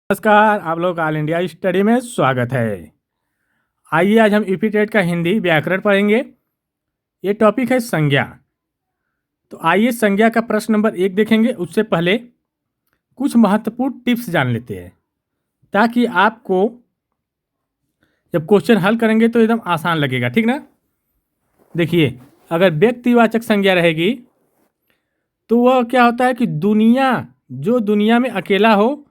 नमस्कार, आप लोग ऑल इंडिया स्टडी में स्वागत है। आइए आज हम यूपी टेट का हिंदी व्याकरण पढ़ेंगे। ये टॉपिक है संज्ञा। तो आइए संज्ञा का प्रश्न नंबर 1 देखेंगे। उससे पहले कुछ महत्वपूर्ण टिप्स जान लेते हैं ताकि आपको जब क्वेश्चन हल करेंगे तो एकदम आसान लगेगा, ठीक ना। देखिए, अगर व्यक्तिवाचक संज्ञा रहेगी तो वह क्या होता है कि जो दुनिया में अकेला हो,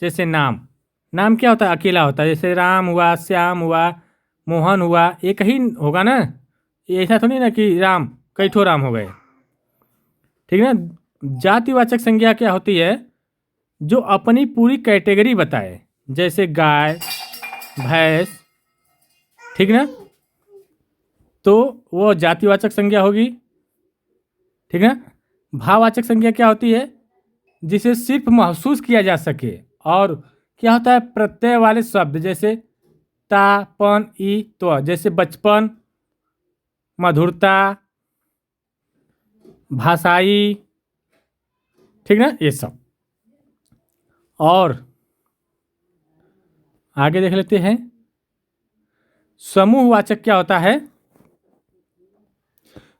जैसे नाम क्या होता है, अकेला होता है। जैसे राम हुआ, श्याम हुआ, मोहन हुआ, एक ही होगा ना। ये ऐसा थोड़ी ना कि राम कई ठो राम हो गए, ठीक है ना। जातिवाचक संज्ञा क्या होती है, जो अपनी पूरी कैटेगरी बताए, जैसे गाय, भैंस, ठीक ना। तो वो जातिवाचक संज्ञा होगी, ठीक है। भाववाचक संज्ञा क्या होती है, जिसे सिर्फ महसूस किया जा सके। और क्या होता है, प्रत्यय वाले शब्द, जैसे ता, पन, ई, तो, जैसे बचपन, मधुरता, भाषाई, ठीक ना, ये सब। और आगे देख लेते हैं। समूहवाचक क्या होता है,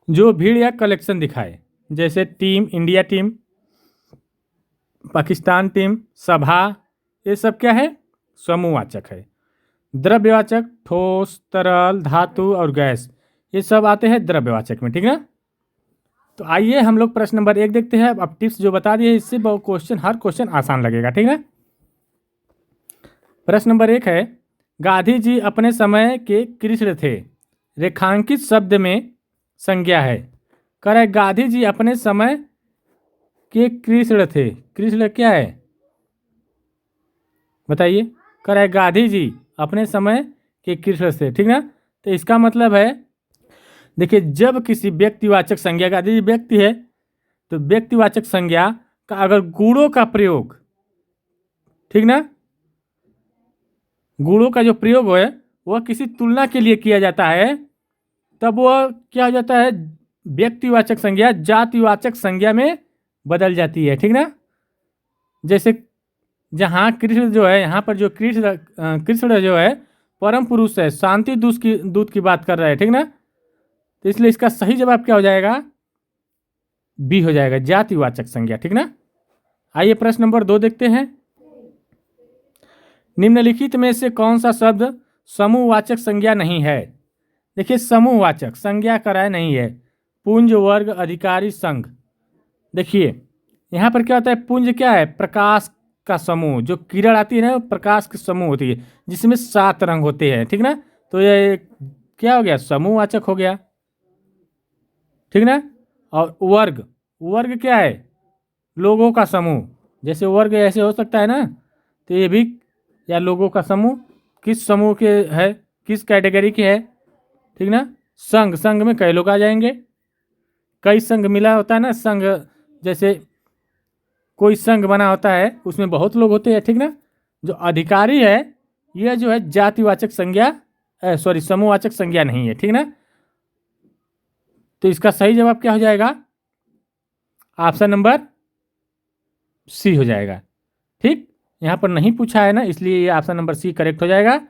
जो भीड़ या कलेक्शन दिखाए, जैसे team, India team, Pakistan team, सभा, ये सब क्या है, समूहवाचक है। द्रव्यवाचक ठोस, तरल, धातु और गैस, ये सब आते हैं द्रव्यवाचक में, ठीक ना। तो आइए हम लोग प्रश्न नंबर 1 देखते हैं। अब टिप्स जो बता दिए, इससे हर क्वेश्चन आसान लगेगा, ठीक है। प्रश्न नंबर 1 है, गांधी जी अपने समय के कृष्ण थे। रेखांकित शब्द में संज्ञा है। कह रहे गांधी जी अपने समय के कृष्ण थे। कृष्ण क्या है बताइए। कह रहे गांधी जी अपने समय के कृष्ण थे, ठीक ना। तो इसका मतलब है, देखिए, जब किसी व्यक्तिवाचक संज्ञा, गांधी जी व्यक्ति है, तो व्यक्तिवाचक संज्ञा का अगर गुणों का प्रयोग, ठीक ना, गुणों का जो प्रयोग है वह किसी तुलना के लिए किया जाता है, तब वह क्या हो जाता है, व्यक्तिवाचक संज्ञा जातिवाचक संज्ञा में बदल जाती है, ठीक ना। जैसे जहाँ कृष्ण जो है, यहाँ पर जो कृष्ण जो है परम पुरुष है, शांति दूत की बात कर रहे हैं, ठीक ना। तो इसलिए इसका सही जवाब क्या हो जाएगा, बी हो जाएगा, जातिवाचक संज्ञा, ठीक ना। आइए प्रश्न नंबर 2 देखते हैं। निम्नलिखित में से कौन सा शब्द समूहवाचक संज्ञा नहीं है। देखिए, समूहवाचक संज्ञा कराए नहीं है। पुंज, वर्ग, अधिकारी, संघ। देखिए यहाँ पर क्या होता है, पुंज क्या है, प्रकाश का समूह। जो किरण आती है ना, प्रकाश के समूह होती है, जिसमें 7 रंग होते हैं, ठीक ना। तो ये क्या हो गया, समूहवाचक हो गया, ठीक ना। और वर्ग, वर्ग क्या है, लोगों का समूह। जैसे वर्ग ऐसे हो सकता है ना, तो ये भी, या लोगों का समूह किस समूह के है, किस कैटेगरी के है, ठीक ना। संघ, संघ में कई लोग आ जाएंगे, कई संघ मिला होता है ना संघ। जैसे कोई संघ बना होता है, उसमें बहुत लोग होते हैं, ठीक ना। जो अधिकारी है, यह जो है जातिवाचक संज्ञा, समूहवाचक संज्ञा नहीं है, ठीक ना। तो इसका सही जवाब क्या हो जाएगा, ऑप्शन नंबर सी हो जाएगा, ठीक। यहाँ पर नहीं पूछा है ना, इसलिए ये ऑप्शन नंबर सी करेक्ट हो जाएगा।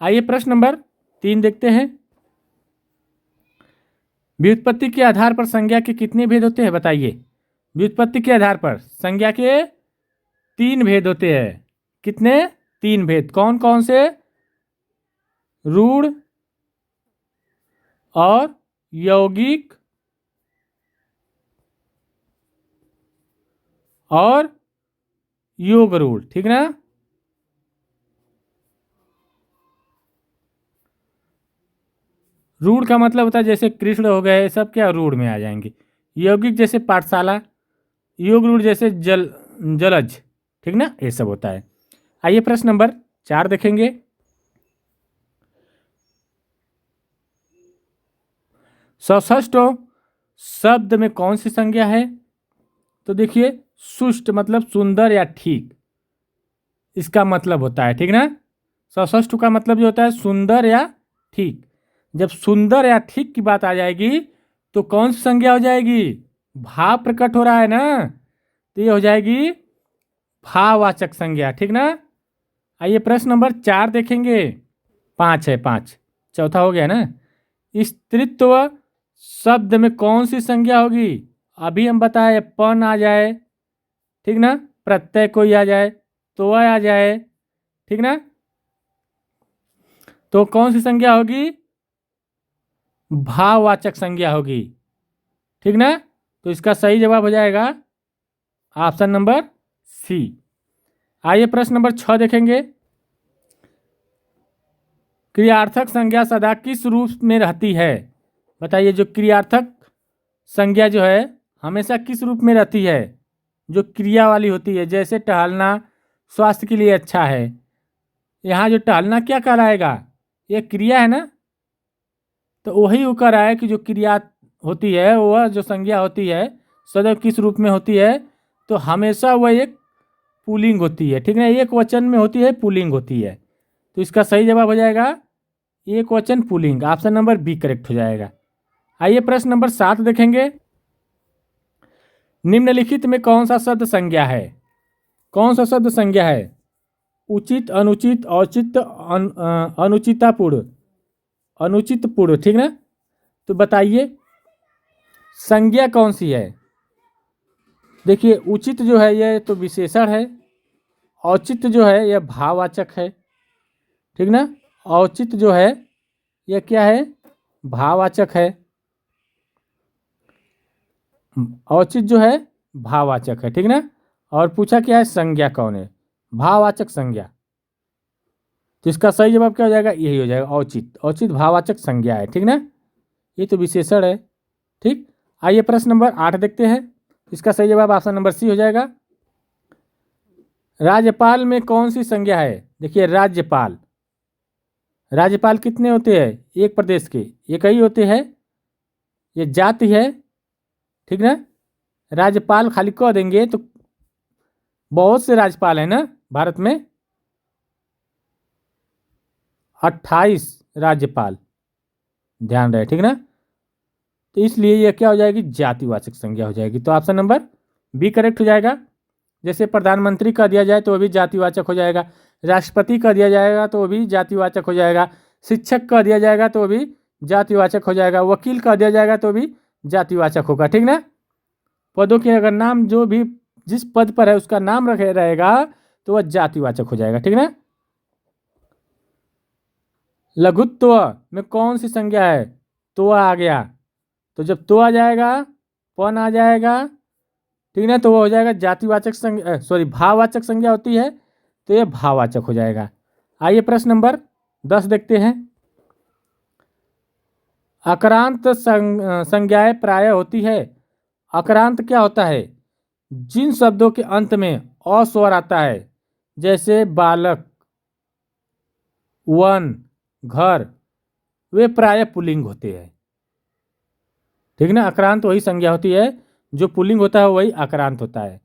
आइए प्रश्न नंबर 3 देखते हैं। व्युत्पत्ति के आधार पर संज्ञा के कितने भेद होते हैं बताइए। व्युत्पत्ति के आधार पर संज्ञा के 3 भेद होते हैं। कितने, 3 भेद। कौन कौन से, रूढ़ और यौगिक और योग रूढ़, ठीक ना। रूढ़ का मतलब होता है जैसे कृष्ण हो गए, सब क्या रूढ़ में आ जाएंगे। यौगिक जैसे पाठशाला, योग रूढ़ जैसे जलज, ठीक ना, ये सब होता है। आइए प्रश्न नंबर 4 देखेंगे। सौष्ठ शब्द में कौन सी संज्ञा है। तो देखिए, सुष्ट मतलब सुंदर या ठीक, इसका मतलब होता है, ठीक ना। सौष्ठ का मतलब जो होता है सुंदर या ठीक। जब सुंदर या ठीक की बात आ जाएगी तो कौन सी संज्ञा हो जाएगी, भाव प्रकट हो रहा है ना, तो ये हो जाएगी भाववाचक संज्ञा, ठीक ना। आइए प्रश्न नंबर 4 देखेंगे। 5 है, 5 चौथा हो गया ना। स्त्रीत्व शब्द में कौन सी संज्ञा होगी? अभी हम बताए पन आ जाए, ठीक ना, प्रत्यय कोई आ जाए, तो आ जाए, ठीक ना, तो कौन सी संज्ञा होगी? भाववाचक संज्ञा होगी, ठीक ना। तो इसका सही जवाब हो जाएगा ऑप्शन नंबर सी। आइए प्रश्न नंबर 6 देखेंगे। क्रियार्थक संज्ञा सदा किस रूप में रहती है? बताइए, जो क्रियार्थक संज्ञा जो है हमेशा किस रूप में रहती है? जो क्रिया वाली होती है, जैसे टहलना स्वास्थ्य के लिए अच्छा है। यहाँ जो टहलना क्या कहलाएगा? ये क्रिया है ना, तो वही होकर है कि जो क्रिया होती है वह जो संज्ञा होती है सदैव किस रूप में होती है? तो हमेशा वह एक पुल्लिंग होती है, ठीक है, एक वचन में होती है, पुल्लिंग होती है। तो इसका सही जवाब हो जाएगा एक वचन पुल्लिंग, ऑप्शन नंबर बी करेक्ट हो जाएगा। आइए प्रश्न नंबर 7 देखेंगे। निम्नलिखित में कौन सा शब्द संज्ञा है? कौन सा शब्द संज्ञा है? उचित, अनुचित, औचित्य, अनुचितापूर्ण, अनुचितपूर्ण, ठीक ना। तो बताइए संज्ञा कौन सी है? देखिए, उचित जो है यह तो विशेषण है, औचित्य जो है यह भाववाचक है, ठीक ना। औचित्य जो है यह क्या है? भाववाचक है। औचित्य जो है भाववाचक है, ठीक ना। और पूछा क्या है? संज्ञा कौन है? भाववाचक संज्ञा। तो इसका सही जवाब क्या हो जाएगा? यही हो जाएगा औचित्य। औचित्य भाववाचक संज्ञा है, ठीक ना, ये तो विशेषण है, ठीक। आइए प्रश्न नंबर 8 देखते हैं। इसका सही जवाब ऑप्शन नंबर सी हो जाएगा। राज्यपाल में कौन सी संज्ञा है? देखिए, राज्यपाल, राज्यपाल कितने होते हैं? एक प्रदेश के एक ही होते हैं, ये जाति है, ठीक ना। राज्यपाल खाली कह देंगे तो बहुत से राज्यपाल हैं ना भारत में, 28 राज्यपाल, ध्यान रहे, ठीक ना। तो इसलिए यह क्या हो जाएगी? जातिवाचक संज्ञा हो जाएगी। तो ऑप्शन नंबर बी करेक्ट हो जाएगा। जैसे प्रधानमंत्री का दिया जाए तो वो भी जातिवाचक हो जाएगा, राष्ट्रपति का दिया जाएगा तो वो भी जातिवाचक हो जाएगा, शिक्षक का दिया जाएगा तो वो भी जातिवाचक हो जाएगा, वकील का दिया जाएगा तो भी जातिवाचक होगा, ठीक ना। पदों के अगर नाम जो भी जिस पद पर है उसका नाम रखे रहेगा तो वह जातिवाचक हो जाएगा, ठीक ना। लघुत्व में कौन सी संज्ञा है? तो आ गया, तो जब तो आ जाएगा, पन आ जाएगा, ठीक ना, तो वो हो जाएगा जातिवाचक संज्ञा, सॉरी भाववाचक संज्ञा होती है, तो ये भाववाचक हो जाएगा। आइए प्रश्न नंबर 10 देखते हैं। अकरांत संज्ञाएं प्राय होती है। अकरांत क्या होता है? जिन शब्दों के अंत में अ स्वर आता है, जैसे बालक, वन, घर, वे प्राय पुल्लिंग होते हैं, ठीक ना। अक्रांत वही संज्ञा होती है, जो पुल्लिंग होता है वही अक्रांत होता है।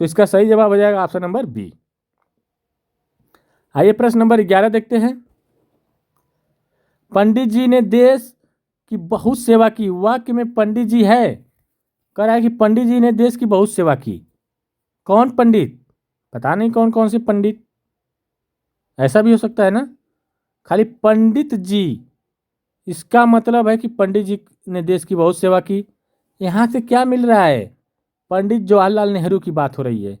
तो इसका सही जवाब हो जाएगा ऑप्शन नंबर बी। आइए प्रश्न नंबर 11 देखते हैं। पंडित जी ने देश की बहुत सेवा की। वाक्य में पंडित जी है, कह रहा है कि पंडित जी ने देश की बहुत सेवा की। कौन पंडित? पता नहीं कौन कौन से पंडित, ऐसा भी हो सकता है ना। खाली पंडित जी, इसका मतलब है कि पंडित जी ने देश की बहुत सेवा की। यहाँ से क्या मिल रहा है? पंडित जवाहरलाल नेहरू की बात हो रही है,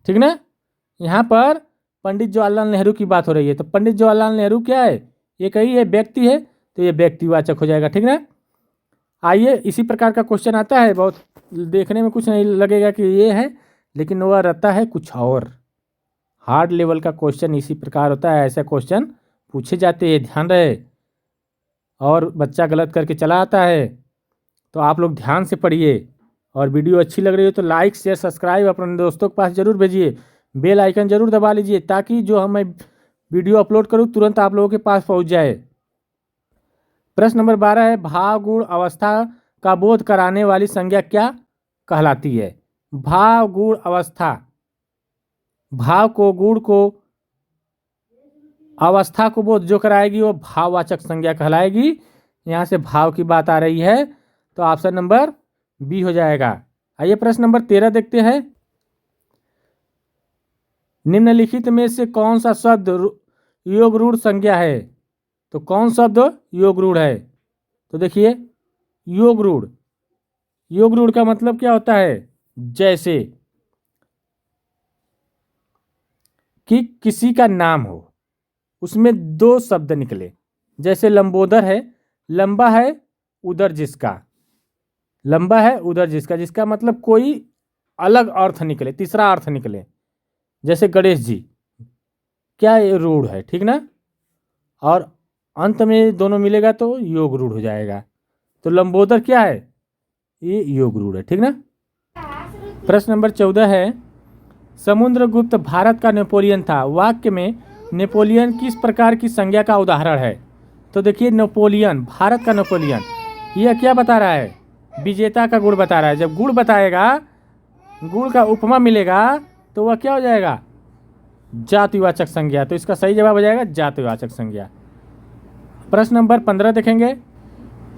ठीक ना। यहाँ पर पंडित जवाहरलाल नेहरू की बात हो रही है, तो पंडित जवाहरलाल नेहरू क्या है? एक ही है, व्यक्ति है, तो ये व्यक्तिवाचक हो जाएगा, ठीक ना। आइए, इसी प्रकार का क्वेश्चन आता है, बहुत देखने में कुछ नहीं लगेगा कि ये है, लेकिन वह रहता है कुछ और हार्ड लेवल का क्वेश्चन इसी प्रकार होता है। ऐसे क्वेश्चन पूछे जाते हैं, ध्यान रहे। और बच्चा गलत करके चला आता है, तो आप लोग ध्यान से पढ़िए। और वीडियो अच्छी लग रही हो तो लाइक शेयर सब्सक्राइब अपने दोस्तों के पास जरूर भेजिए, बेल आइकन जरूर दबा लीजिए, ताकि जो मैं वीडियो अपलोड करूँ तुरंत आप लोगों के पास पहुंच जाए। प्रश्न नंबर 12 है, भाव गुण अवस्था का बोध कराने वाली संज्ञा क्या कहलाती है? भाव गुण अवस्था, भाव को, गुण को, अवस्था को बोध जो कराएगी वो भाववाचक संज्ञा कहलाएगी। यहाँ से भाव की बात आ रही है, तो ऑप्शन नंबर बी हो जाएगा। आइए प्रश्न नंबर 13 देखते हैं। निम्नलिखित में से कौन सा शब्द योग रूढ़ संज्ञा है? तो कौन शब्द योग रूढ़ है? तो देखिए, योग रूढ़, योग रूढ़ का मतलब क्या होता है? जैसे कि किसी का नाम हो, उसमें दो शब्द निकले, जैसे लंबोदर है, लंबा है उधर जिसका, लंबा है उधर जिसका, जिसका मतलब कोई अलग अर्थ निकले, तीसरा अर्थ निकले, जैसे गणेश जी, क्या ये रूढ़ है, ठीक ना? और अंत में दोनों मिलेगा तो योग रूढ़ हो जाएगा। तो लंबोदर क्या है? ये योग रूढ़ है, ठीक ना? प्रश्न नंबर 14 है, समुद्रगुप्त भारत का नेपोलियन था, वाक्य में नेपोलियन किस प्रकार की संज्ञा का उदाहरण है? तो देखिए, नेपोलियन, भारत का नेपोलियन, यह क्या बता रहा है? विजेता का गुण बता रहा है। जब गुण बताएगा, गुण का उपमा मिलेगा, तो वह क्या हो जाएगा? जातिवाचक संज्ञा। तो इसका सही जवाब हो जाएगा जातिवाचक संज्ञा। प्रश्न नंबर 15 देखेंगे,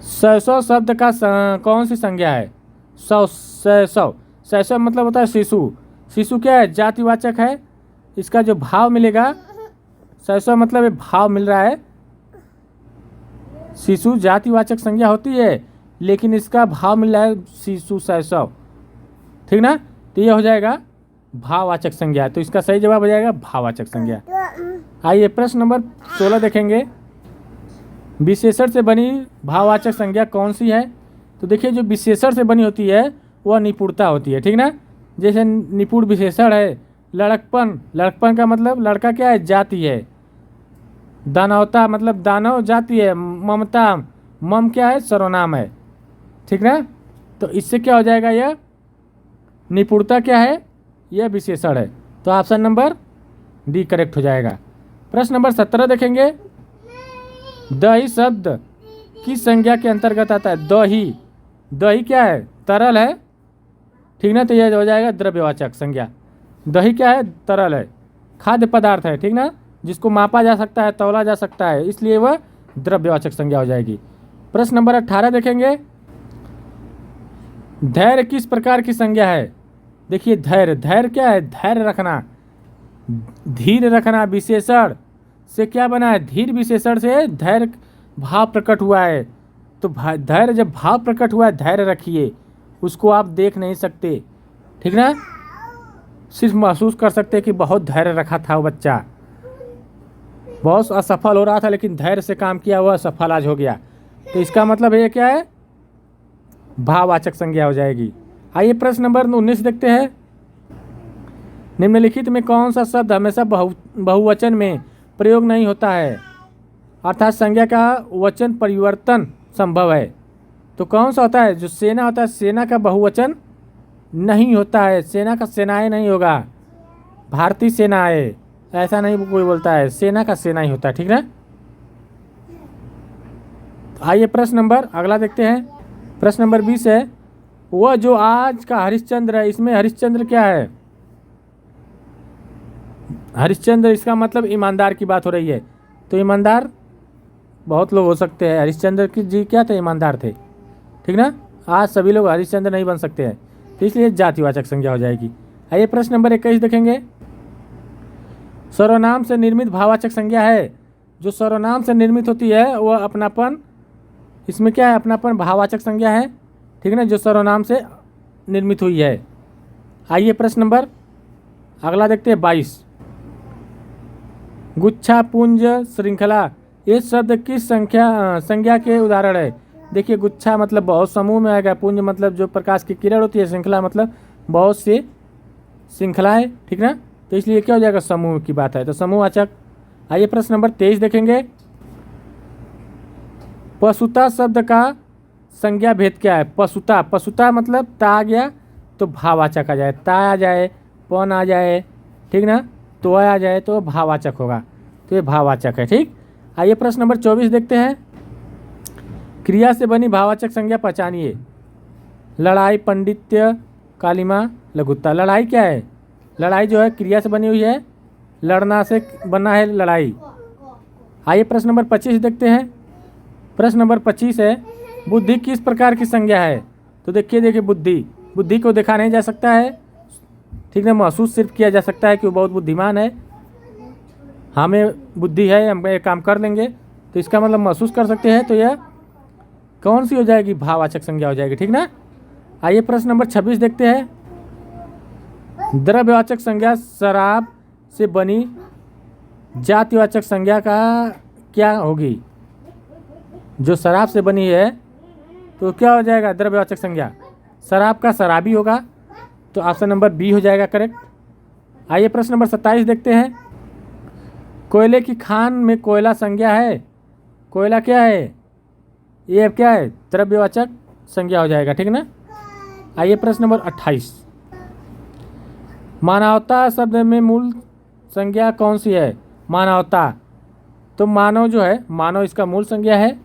सैसव शब्द का कौन सी संज्ञा है? सैसव, सैसव मतलब होता है शिशु, शिशु क्या है? जातिवाचक है। इसका जो भाव मिलेगा, सैसव मतलब भाव मिल रहा है, शिशु जातिवाचक संज्ञा होती है, लेकिन इसका भाव मिल रहा है शिशु शैशव, ठीक ना? तो ये हो जाएगा भाववाचक संज्ञा। तो इसका सही जवाब हो जाएगा भाववाचक संज्ञा। आइए प्रश्न नंबर 16 देखेंगे, विशेषण से बनी भाववाचक संज्ञा कौन सी है? तो देखिए, जो विशेषण से बनी होती है वह निपुणता होती है, ठीक ना? जैसे निपुण विशेषण है लड़कपन, लड़कपन का मतलब लड़का क्या है? जाति है। दानवता मतलब दानव जाति है। ममता, मम क्या है? सर्वनाम है, ठीक ना? तो इससे क्या हो जाएगा? यह निपुणता क्या है? यह विशेषण है। तो ऑप्शन नंबर डी करेक्ट हो जाएगा। प्रश्न नंबर 17 देखेंगे, दही शब्द किस संज्ञा के अंतर्गत आता है? दही, दही क्या है? तरल है, ठीक ना? तो यह हो जाएगा द्रव्यवाचक संज्ञा। दही क्या है? तरल है, खाद्य पदार्थ है, ठीक ना? जिसको मापा जा सकता है, तौला जा सकता है, इसलिए वह द्रव्यवाचक संज्ञा हो जाएगी। प्रश्न नंबर 18 देखेंगे, धैर्य किस प्रकार की संज्ञा है? देखिए, धैर्य, धैर्य क्या है? धैर्य रखना, धीर रखना, विशेषण से क्या बना है? धीर विशेषण से धैर्य भाव प्रकट हुआ है। तो धैर्य जब भाव प्रकट हुआ है, धैर्य रखिए, उसको आप देख नहीं सकते, ठीक ना? सिर्फ महसूस कर सकते कि बहुत धैर्य रखा था वो बच्चा, बहुत असफल हो रहा था, लेकिन धैर्य से काम किया हुआ सफल आज हो गया। तो इसका मतलब ये क्या है? भाववाचक संज्ञा हो जाएगी। आइए प्रश्न नंबर 19 देखते हैं, निम्नलिखित में कौन सा शब्द हमेशा बहुवचन में प्रयोग नहीं होता है, अर्थात संज्ञा का वचन परिवर्तन संभव है? तो कौन सा होता है? जो सेना होता है, सेना का बहुवचन नहीं होता है, सेना का सेनाएं नहीं होगा, भारतीय सेनाएं, ऐसा नहीं कोई बोलता है, सेना का सेना ही होता है, ठीक ना? आइए प्रश्न नंबर अगला देखते हैं, प्रश्न नंबर 20 है, वह जो आज का हरिश्चंद्र है, इसमें हरिश्चंद्र क्या है? हरिश्चंद्र, इसका मतलब ईमानदार की बात हो रही है। तो ईमानदार बहुत लोग हो सकते हैं, हरिश्चंद्र की जी क्या थे? ईमानदार थे, ठीक ना? आज सभी लोग हरिश्चंद्र नहीं बन सकते हैं, तो इसलिए जातिवाचक संज्ञा हो जाएगी। आइए प्रश्न नंबर 21 देखेंगे, सर्वनाम से निर्मित भाववाचक संज्ञा है। जो सर्वनाम से निर्मित होती है वह अपनापन, इसमें क्या है? अपनापन भाववाचक संज्ञा है, ठीक ना? जो सर्वनाम से निर्मित हुई है। आइए प्रश्न नंबर अगला देखते हैं 22, गुच्छा, पुंज, श्रृंखला, ये शब्द किस संज्ञा के उदाहरण है? देखिए, गुच्छा मतलब बहुत समूह में आएगा, पुंज मतलब जो प्रकाश की किरण होती है, श्रृंखला मतलब बहुत से श्रृंखलाएं, ठीक ना? तो इसलिए क्या हो जाएगा? समूह की बात है, तो समूहवाचक। आइए प्रश्न नंबर 23 देखेंगे, पशुता शब्द का संज्ञा भेद क्या है? पशुता, पशुता मतलब ता आ गया तो भाववाचक आ जाए, ता आ जाए, पन आ जाए, ठीक ना? तो आ जाए तो भाववाचक होगा, तो ये भाववाचक है, ठीक। आइए प्रश्न नंबर 24 देखते हैं, क्रिया से बनी भाववाचक संज्ञा पहचानिए। लड़ाई, पंडित्य, कालिमा, लघुता। लड़ाई क्या है? लड़ाई जो है क्रिया से बनी हुई है, लड़ना से बना है लड़ाई। आइए प्रश्न नंबर 25 देखते हैं। प्रश्न नंबर 25 है, बुद्धि किस प्रकार की संज्ञा है? तो देखिए बुद्धि, बुद्धि को देखा नहीं जा सकता है, ठीक ना। महसूस सिर्फ किया जा सकता है कि वो बहुत बुद्धिमान है, हमें बुद्धि है, हम ये काम कर लेंगे, तो इसका मतलब महसूस कर सकते हैं, तो यह कौन सी हो जाएगी? भाववाचक संज्ञा हो जाएगी, ठीक ना। आइए प्रश्न नंबर 26 देखते हैं। द्रव्यवाचक संज्ञा शराब से बनी जातिवाचक संज्ञा का क्या होगी? जो शराब से बनी है तो क्या हो जाएगा? द्रव्यवाचक संज्ञा शराब का शराबी होगा, तो ऑप्शन नंबर बी हो जाएगा करेक्ट। आइए प्रश्न नंबर 27 देखते हैं। कोयले की खान में कोयला संज्ञा है, कोयला क्या है? ये क्या है? द्रव्यवाचक संज्ञा हो जाएगा, ठीक ना। आइए प्रश्न नंबर 28। मानवता शब्द में मूल संज्ञा कौन सी है? मानवता, तो मानव जो है, मानव इसका मूल संज्ञा है।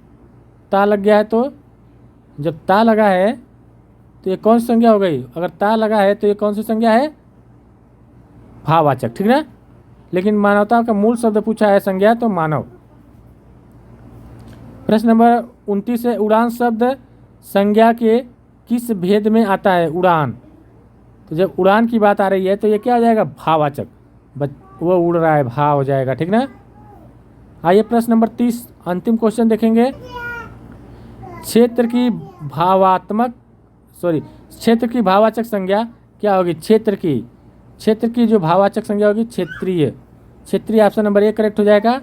ता लग गया है, तो जब ता लगा है तो ये कौन सी संज्ञा हो गई? अगर ता लगा है तो ये कौन सी संज्ञा है? भाववाचक, ठीक ना। लेकिन मानवता का मूल शब्द पूछा है संज्ञा, तो मानव। प्रश्न नंबर 29 है। उड़ान शब्द संज्ञा के किस भेद में आता है? उड़ान, तो जब उड़ान की बात आ रही है तो ये क्या हो जाएगा? भाववाचक, वो उड़ रहा है, भाव हो जाएगा, ठीक ना। आइए प्रश्न नंबर 30 अंतिम क्वेश्चन देखेंगे। क्षेत्र की भाववाचक संज्ञा क्या होगी? क्षेत्र की जो भाववाचक संज्ञा होगी क्षेत्रीय। क्षेत्रीय ऑप्शन नंबर 1 करेक्ट हो जाएगा।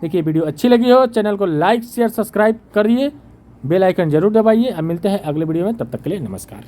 देखिए वीडियो अच्छी लगी हो चैनल को लाइक शेयर सब्सक्राइब करिए, बेल आइकन जरूर दबाइए। अब मिलते हैं अगले वीडियो में, तब तक के लिए नमस्कार।